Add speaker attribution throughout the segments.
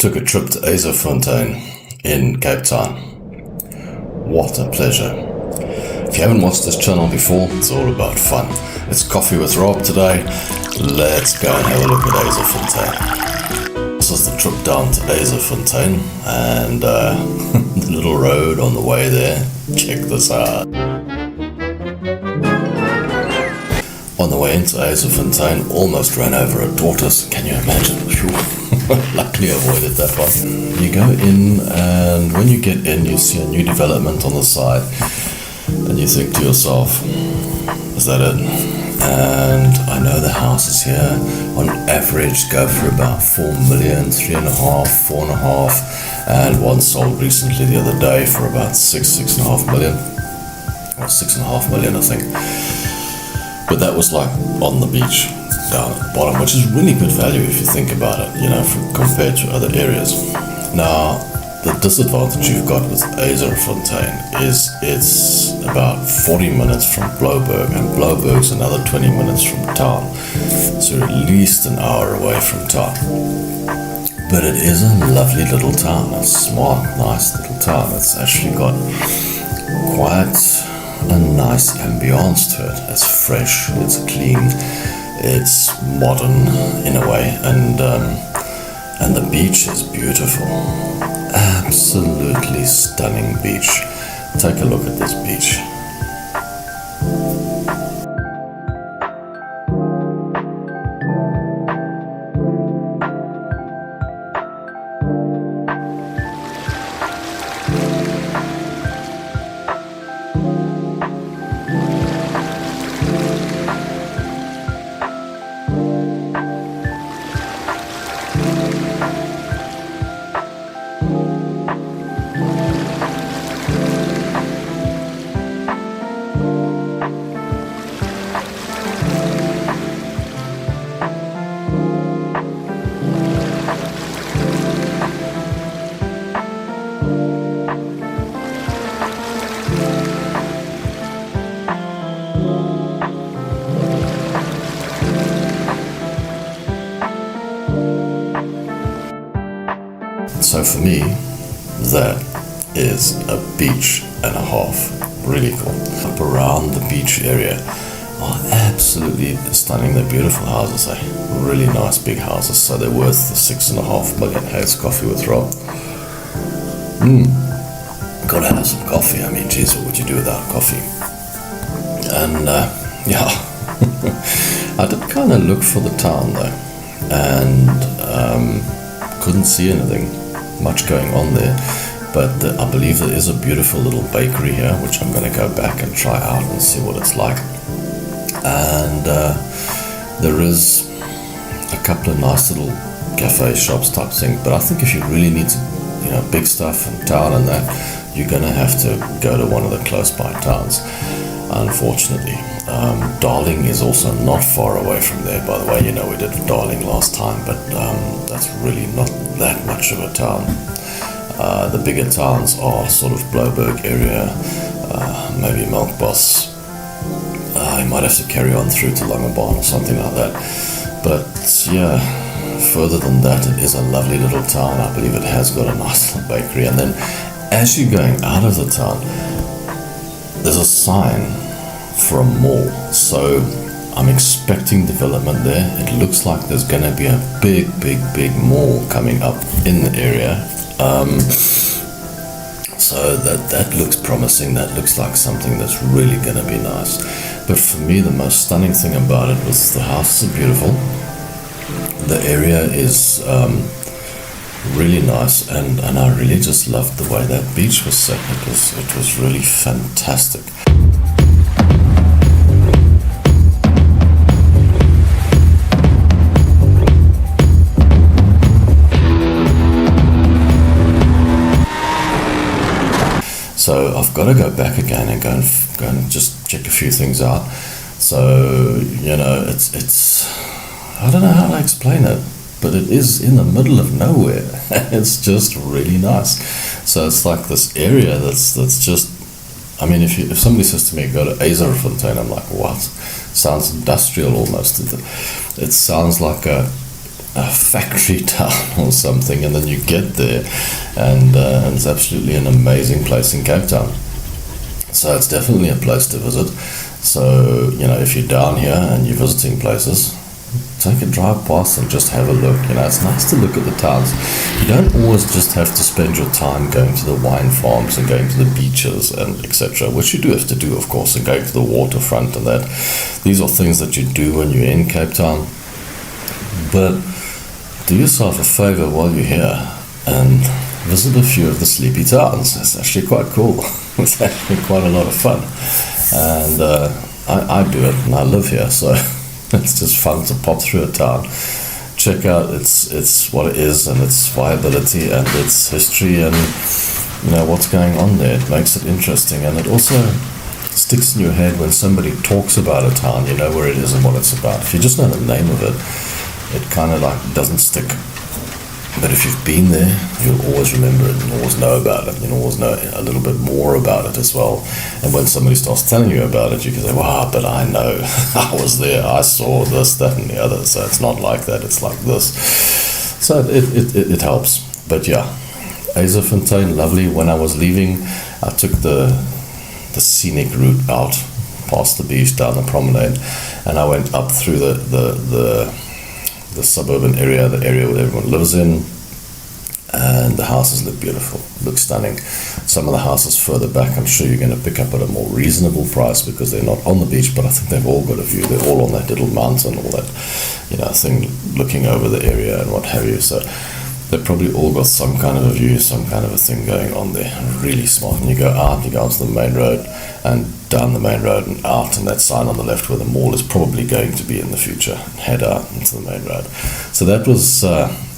Speaker 1: Took a trip to Yzerfontein in Cape Town. What a pleasure. If you haven't watched this channel before, it's all about fun. It's Coffee with Rob today. Let's go and have a look at Yzerfontein. This is the trip down to Yzerfontein and the little road on the way there. Check this out. On the way into Yzerfontein, almost ran over a tortoise. Can you imagine? Luckily avoided that one. You go in, and when you get in, you see a new development on the side, and you think to yourself, is that it? And I know the houses here on average go for about 4 million, 3.5, 4.5, and one sold recently the other day for about 6.5 million, or 6.5 million I think. But that was like on the beach down at the bottom, which is really good value if you think about it, you know, compared to other areas. Now, the disadvantage you've got with Yzerfontein is it's about 40 minutes from Blouberg, and Blouberg's another 20 minutes from town, so at least an hour away from town. But it is a lovely little town, a smart, nice little town. It's actually got quite a nice ambience to it. It's fresh, it's clean, it's modern in a way, and the beach is beautiful. Absolutely stunning beach. Take a look at this beach. So for me, that is a beach and a half. Really cool. Up around the beach area are absolutely stunning. They're beautiful houses, really nice big houses. So they're worth the 6.5 million. Hey, it's Coffee with Rob. Gotta have some coffee. I mean, geez, what would you do without coffee? And yeah, I did kind of look for the town though, and couldn't see anything much going on there, but I believe there is a beautiful little bakery here, which I'm going to go back and try out and see what it's like. And there is a couple of nice little cafe shops type thing, but I think if you really need to, you know, big stuff in town and that, you're going to have to go to one of the close by towns, unfortunately. Darling is also not far away from there, by the way. You know, we did Darling last time, but that's really not that much of a town. The bigger towns are sort of Blouberg area, maybe Melkbos. You might have to carry on through to Langeberg or something like that. But yeah, further than that, it is a lovely little town. I believe it has got a nice little bakery. And then as you're going out of the town, there's a sign for a mall. So I'm expecting development there. It looks like there's going to be a big mall coming up in the area. So that looks promising. That looks like something that's really going to be nice. But for me, the most stunning thing about it was the houses are beautiful. The area is really nice, and I really just loved the way that beach was set. It was really fantastic. So I've got to go back again and go and just check a few things out. So, you know, it's I don't know how to explain it, but it is in the middle of nowhere. It's just really nice. So it's like this area that's just, I mean, if somebody says to me, go to Yzerfontein, I'm like, what? Sounds industrial almost. It sounds like a a factory town or something, and then you get there, and it's absolutely an amazing place in Cape Town. So it's definitely a place to visit. So, you know, if you're down here and you're visiting places, take a drive past and just have a look. You know, it's nice to look at the towns. You don't always just have to spend your time going to the wine farms and going to the beaches and etc., which you do have to do, of course, and going to the waterfront and that. These are things that you do when you're in Cape Town. But do yourself a favor while you're here and visit a few of the sleepy towns. It's actually quite cool. It's actually quite a lot of fun. And I do it, and I live here, so it's just fun to pop through a town, check out its what it is and its viability and its history and, you know, what's going on there. It makes it interesting, and it also sticks in your head when somebody talks about a town. You know where it is and what it's about. If you just know the name of it, it kind of like doesn't stick. But if you've been there, you'll always remember it and always know about it. You'll always know a little bit more about it as well. And when somebody starts telling you about it, you can say, wow, but I know, I was there, I saw this, that, and the other. So it's not like that, it's like this. So it helps. But yeah, Yzerfontein, lovely. When I was leaving, I took the scenic route out past the beach, down the promenade, and I went up through the suburban area, the area where everyone lives in, and the houses look beautiful, look stunning. Some of the houses further back, I'm sure you're going to pick up at a more reasonable price because they're not on the beach, but I think they've all got a view. They're all on that little mountain, all that, you know, thing looking over the area and what have you. So they've probably all got some kind of a view, some kind of a thing going on there. Really smart. And you go out, you go onto the main road and down the main road and out, and that sign on the left where the mall is probably going to be in the future. Head out into the main road. So that was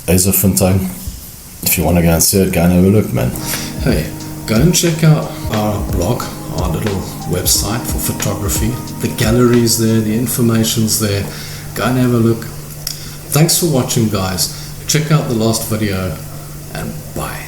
Speaker 1: Yzerfontein. If you want to go and see it, go and have a look, man. Hey, go and check out our blog, our little website for photography. The gallery's there, the information's there. Go and have a look. Thanks for watching, guys. Check out the last video, and bye.